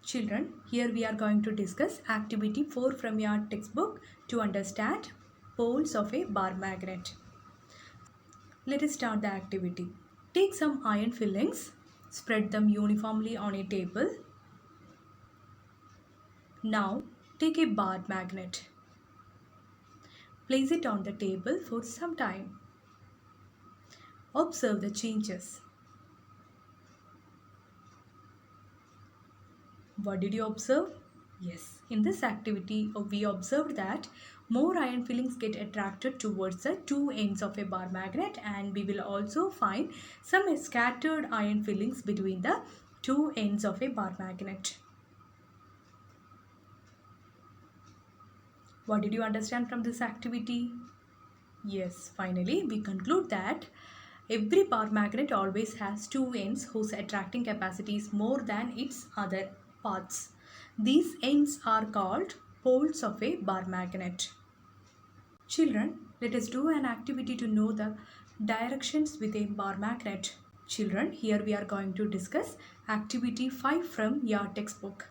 Children, here we are going to discuss activity 4 from your textbook to understand poles of a bar magnet. Let us start the activity. Take some iron fillings, spread them uniformly on a table. Now take a bar magnet. Place it on the table for some time. Observe the changes. What did you observe? Yes, in this activity we observed that more iron fillings get attracted towards the two ends of a bar magnet, and we will also find some scattered iron fillings between the two ends of a bar magnet. What did you understand from this activity? Yes, finally we conclude that every bar magnet always has two ends whose attracting capacity is more than its other parts. These ends are called poles of a bar magnet. Children, let us do an activity to know the directions with a bar magnet. Children, here we are going to discuss activity 5 from your textbook.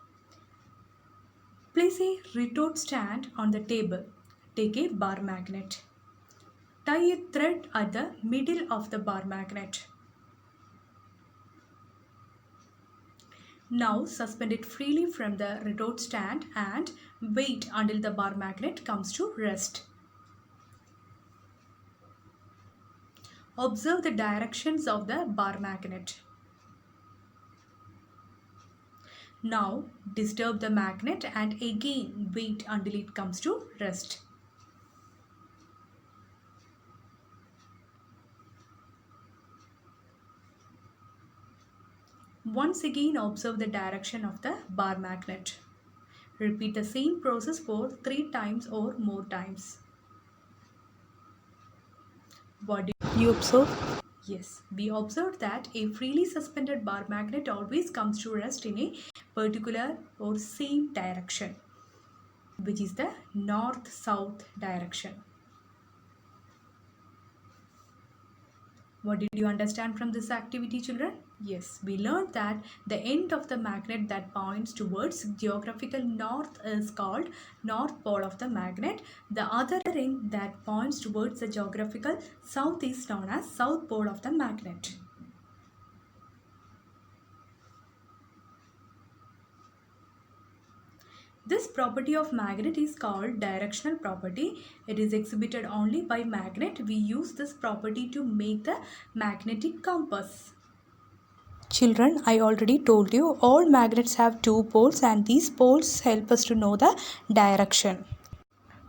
Place a retort stand on the table. Take a bar magnet. Tie a thread at the middle of the bar magnet. Now suspend it freely from the retort stand and wait until the bar magnet comes to rest. Observe the directions of the bar magnet. Now disturb the magnet and again wait until it comes to rest. Once again observe the direction of the bar magnet. Repeat the same process for 3 times or more times. What did you observe? Yes, we observed that a freely suspended bar magnet always comes to rest in a particular or same direction, which is the north-south direction. What did you understand from this activity, children? Yes, we learned that the end of the magnet that points towards geographical north is called north pole of the magnet. The other end that points towards the geographical south is known as south pole of the magnet. This property of magnet is called directional property. It is exhibited only by magnet. We use this property to make the magnetic compass. Children, I already told you all magnets have two poles, and these poles help us to know the direction.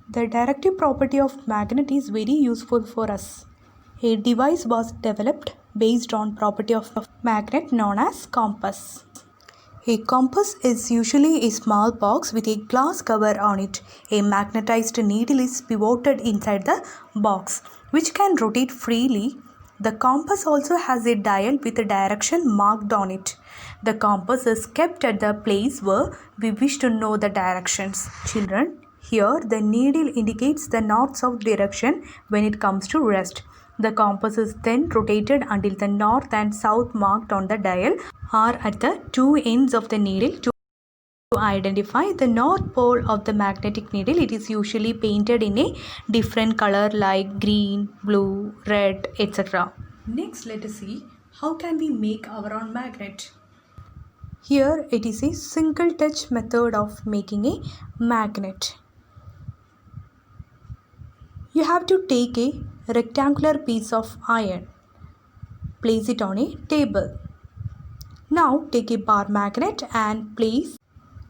The directive property of magnet is very useful for us. A device was developed based on property of magnet known as compass. A compass is usually a small box with a glass cover on it. A magnetized needle is pivoted inside the box, which can rotate freely. The compass also has a dial with a direction marked on it. The compass is kept at the place where we wish to know the directions. Children, here the needle indicates the north-south direction when it comes to rest. The compass is then rotated until the north and south marked on the dial are at the two ends of the needle. To identify the north pole of the magnetic needle, it is usually painted in a different color like green, blue, red, etc. Next, let us see how can we make our own magnet. Here it is a single touch method of making a magnet. You have to take a rectangular piece of iron. Place it on a table. Now take a bar magnet and place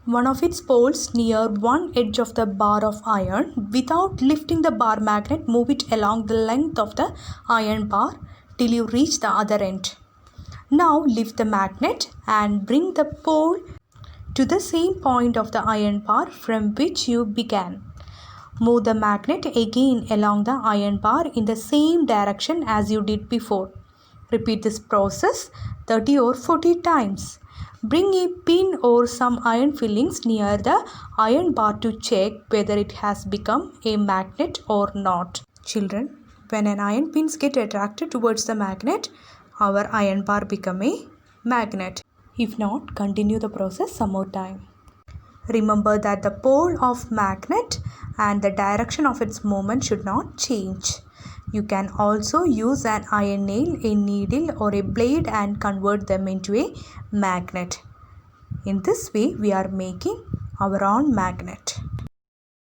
one of its poles near one edge of the bar of iron. Without lifting the bar magnet, move it along the length of the iron bar till you reach the other end. Now lift the magnet and bring the pole to the same point of the iron bar from which you began. Move the magnet again along the iron bar in the same direction as you did before. Repeat this process 30 or 40 times. Bring a pin or some iron fillings near the iron bar to check whether it has become a magnet or not. Children, when an iron pins get attracted towards the magnet, our iron bar become a magnet. If not, continue the process some more time. Remember that the pole of magnet and the direction of its movement should not change. You can also use an iron nail, a needle or a blade and convert them into a magnet. In this way, we are making our own magnet.